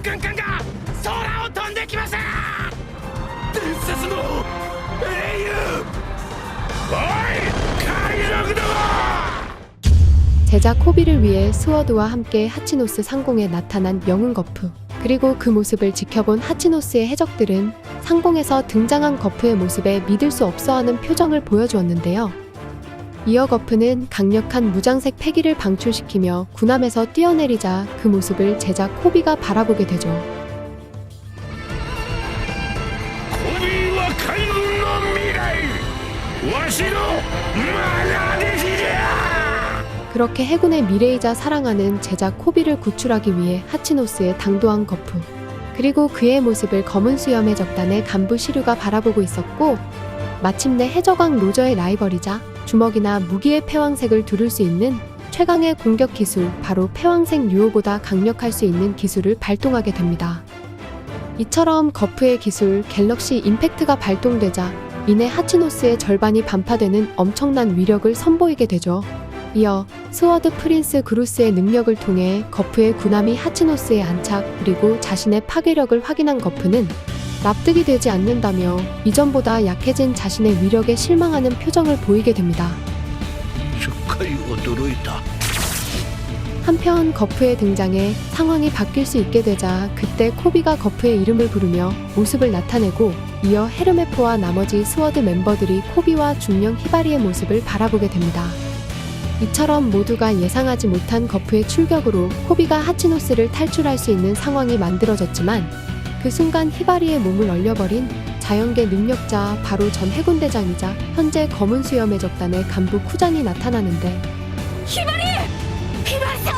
軍艦が空を飛んできます。伝説の英雄。おい海賊ども。 제자 코비를 위해 스워드와 함께 하치노스 상공에 나타난 영웅 거프. 그리고 그 모습을 지켜본 하치노스의 해적들은 상공에서 등장한 거프의 모습에 믿을 수 없어하는 표정을 보여주었는데요. 이어 거프는 강력한 무장색 패기를 방출시키며 군함에서 뛰어내리자 그 모습을 제자 코비가 바라보게 되죠. 코비와海軍の未来。わしの愛弟子じゃ。 그렇게 해군의 미래이자 사랑하는 제자 코비를 구출하기 위해 하치노스에 당도한 거프. 그리고 그의 모습을 검은 수염의 적단의 간부 시류가 바라보고 있었고, 마침내 해적왕 로저의 라이벌이자 주먹이나 무기의 패왕색을 두를 수 있는 최강의 공격 기술, 바로 패왕색 유호보다 강력할 수 있는 기술을 발동하게 됩니다. 이처럼 거프의 기술 갤럭시 임팩트가 발동되자 이내 하치노스의 절반이 반파되는 엄청난 위력을 선보이게 되죠. 이어 스워드 프린스 그루스의 능력을 통해 거프의 군함이 하치노스에 안착, 그리고 자신의 파괴력을 확인한 거프는 납득이 되지 않는다며 이전보다 약해진 자신의 위력에 실망하는 표정을 보이게 됩니다. 한편 거프의 등장에 상황이 바뀔 수 있게 되자 그때 코비가 거프의 이름을 부르며 모습을 나타내고, 이어 헤르메포와 나머지 스워드 멤버들이 코비와 중령 히바리의 모습을 바라보게 됩니다. 이처럼 모두가 예상하지 못한 거프의 출격으로 코비가 하치노스를 탈출할 수 있는 상황이 만들어졌지만, 그 순간 히바리의 몸을 얼려버린 자연계 능력자, 바로 전 해군대장이자 현재 검은 수염의 적단의 간부 쿠잔이 나타나는데, 히바리! 히바리상!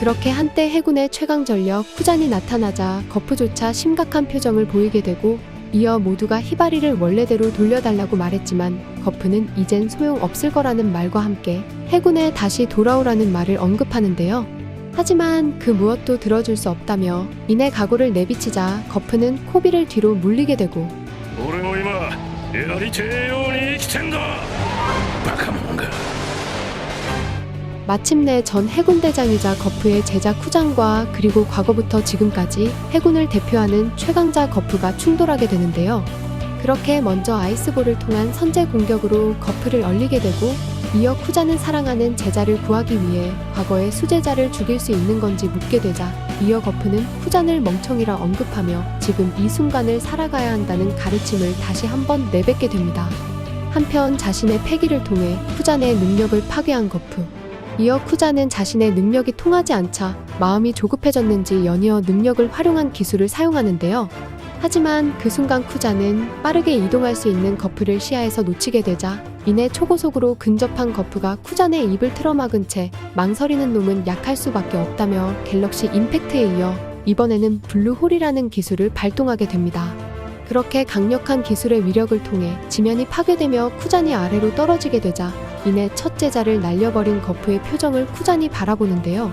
그렇게 한때 해군의 최강 전력 쿠잔이 나타나자 거프조차 심각한 표정을 보이게 되고, 이어 모두가 히바리를 원래대로 돌려달라고 말했지만 거프는 이젠 소용없을 거라는 말과 함께 해군에 다시 돌아오라는 말을 언급하는데요. 하지만 그 무엇도 들어줄 수 없다며 이내 각오를 내비치자 거프는 코비를 뒤로 물리게 되고, 俺も今やりてえように生きてんだ。バカもんが。 마침내 전 해군대장이자 거프의 제자 쿠잔과 그리고 과거부터 지금까지 해군을 대표하는 최강자 거프가 충돌하게 되는데요. 그렇게 먼저 아이스볼을 통한 선제 공격으로 거프를 얼리게 되고, 이어 쿠잔은 사랑하는 제자를 구하기 위해 과거의 수제자를 죽일 수 있는 건지 묻게 되자, 이어 거프는 쿠잔을 멍청이라 언급하며 지금 이 순간을 살아가야 한다는 가르침을 다시 한번 내뱉게 됩니다. 한편 자신의 패기를 통해 쿠잔의 능력을 파괴한 거프. 이어 쿠잔은 자신의 능력이 통하지 않자 마음이 조급해졌는지 연이어 능력을 활용한 기술을 사용하는데요. 하지만 그 순간 쿠잔은 빠르게 이동할 수 있는 거프를 시야에서 놓치게 되자 이내 초고속으로 근접한 거프가 쿠잔의 입을 틀어막은 채 망설이는 놈은 약할 수밖에 없다며 갤럭시 임팩트에 이어 이번에는 블루홀이라는 기술을 발동하게 됩니다. 그렇게 강력한 기술의 위력을 통해 지면이 파괴되며 쿠잔이 아래로 떨어지게 되자 이내 첫 제자를 날려버린 거프의 표정을 쿠잔이 바라보는데요.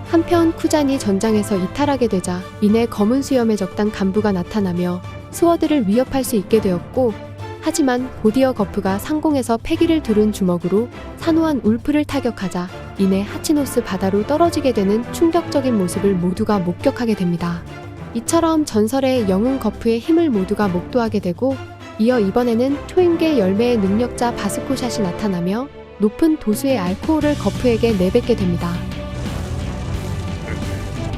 한편 쿠잔이 전장에서 이탈하게 되자 이내 검은 수염의 적단 간부가 나타나며 스워드를 위협할 수 있게 되었고, 하지만 곧이어 거프가 상공에서 패기를 두른 주먹으로 산호한 울프를 타격하자 이내 하치노스 바다로 떨어지게 되는 충격적인 모습을 모두가 목격하게 됩니다. 이처럼 전설의 영웅 거프의 힘을 모두가 목도하게 되고, 이어 이번에는 초인계 열매의 능력자 바스코샷이 나타나며 높은 도수의 알코올을 거프에게 내뱉게 됩니다.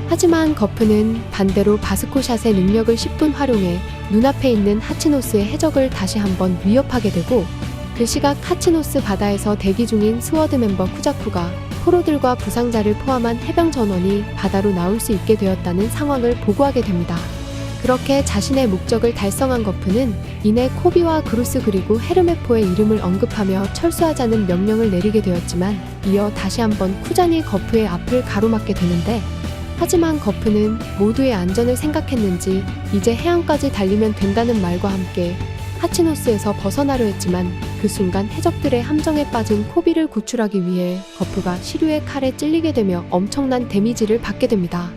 하지만 거프는 반대로 바스코샷의 능력을 10분 활용해 눈앞에 있는 하치노스의 해적을 다시 한번 위협하게 되고, 그 시각 하치노스 바다에서 대기 중인 스워드 멤버 쿠자쿠가 포로들과 부상자를 포함한 해병 전원이 바다로 나올 수 있게 되었다는 상황을 보고하게 됩니다. 그렇게 자신의 목적을 달성한 거프는 이내 코비와 그루스 그리고 헤르메포의 이름을 언급하며 철수하자는 명령을 내리게 되었지만, 이어 다시 한번 쿠잔이 거프의 앞을 가로막게 되는데, 하지만 거프는 모두의 안전을 생각했는지 이제 해안까지 달리면 된다는 말과 함께 하치노스에서 벗어나려 했지만, 그 순간 해적들의 함정에 빠진 코비를 구출하기 위해 거프가 시류의 칼에 찔리게 되며 엄청난 데미지를 받게 됩니다.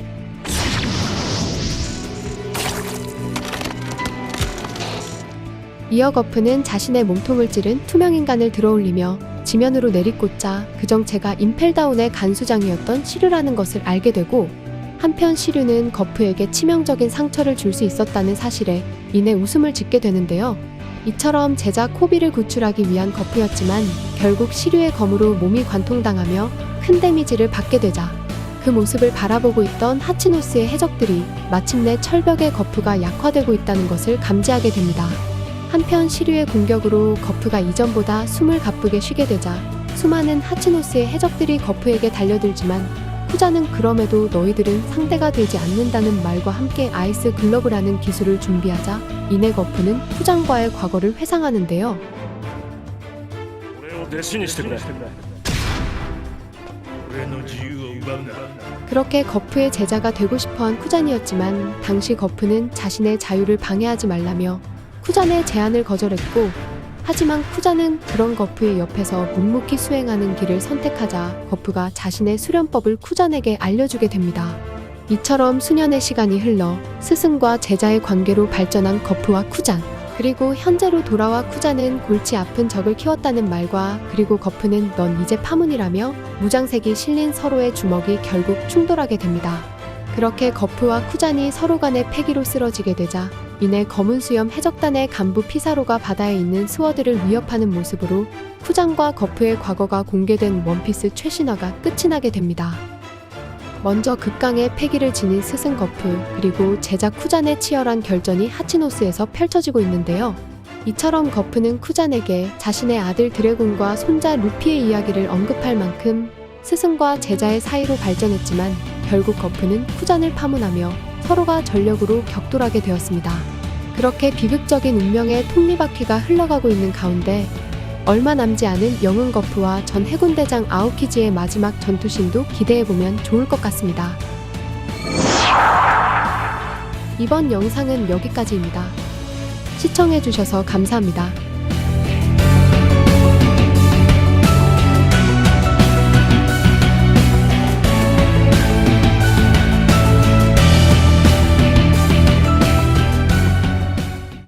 이어 거프는 자신의 몸통을 찌른 투명인간을 들어올리며 지면으로 내리꽂자 그 정체가 임펠다운의 간수장이었던 시류라는 것을 알게 되고, 한편 시류는 거프에게 치명적인 상처를 줄 수 있었다는 사실에 인해 웃음을 짓게 되는데요. 이처럼 제자 코비를 구출하기 위한 거프였지만 결국 시류의 검으로 몸이 관통당하며 큰 데미지를 받게 되자 그 모습을 바라보고 있던 하치노스의 해적들이 마침내 철벽의 거프가 약화되고 있다는 것을 감지하게 됩니다. 한편 시류의 공격으로 거프가 이전보다 숨을 가쁘게 쉬게 되자 수많은 하치노스의 해적들이 거프에게 달려들지만 후자는 그럼에도 너희들은 상대가 되지 않는다는 말과 함께 아이스 글러브라는 기술을 준비하자 이내 거프는 후장과의 과거를 회상하는데요. 俺を弟子にしてくれ。俺の自由を奪うな。 그렇게 거프의 제자가 되고 싶어한 쿠잔이었지만 당시 거프는 자신의 자유를 방해하지 말라며 쿠잔의 제안을 거절했고, 하지만 쿠잔은 그런 거프의 옆에서 묵묵히 수행하는 길을 선택하자 거프가 자신의 수련법을 쿠잔에게 알려주게 됩니다. 이처럼 수년의 시간이 흘러 스승과 제자의 관계로 발전한 거프와 쿠잔, 그리고 현재로 돌아와 쿠잔은 골치 아픈 적을 키웠다는 말과 그리고 거프는 넌 이제 파문이라며 무장색이 실린 서로의 주먹이 결국 충돌하게 됩니다. 그렇게 거프와 쿠잔이 서로 간의 패기로 쓰러지게 되자 이내 검은 수염 해적단의 간부 피사로가 바다에 있는 스워드를 위협하는 모습으로 쿠잔과 거프의 과거가 공개된 원피스 최신화가 끝이 나게 됩니다. 먼저 극강의 패기를 지닌 스승 거프 그리고 제자 쿠잔의 치열한 결전이 하치노스에서 펼쳐지고 있는데요. 이처럼 거프는 쿠잔에게 자신의 아들 드래곤과 손자 루피의 이야기를 언급할 만큼 스승과 제자의 사이로 발전했지만 결국 거프는 쿠잔을 파문하며 서로가 전력으로 격돌하게 되었습니다. 그렇게 비극적인 운명의 톱니바퀴가 흘러가고 있는 가운데 얼마 남지 않은 영웅 거프와 전 해군대장 아오키지의 마지막 전투신도 기대해보면 좋을 것 같습니다. 이번 영상은 여기까지입니다. 시청해주셔서 감사합니다.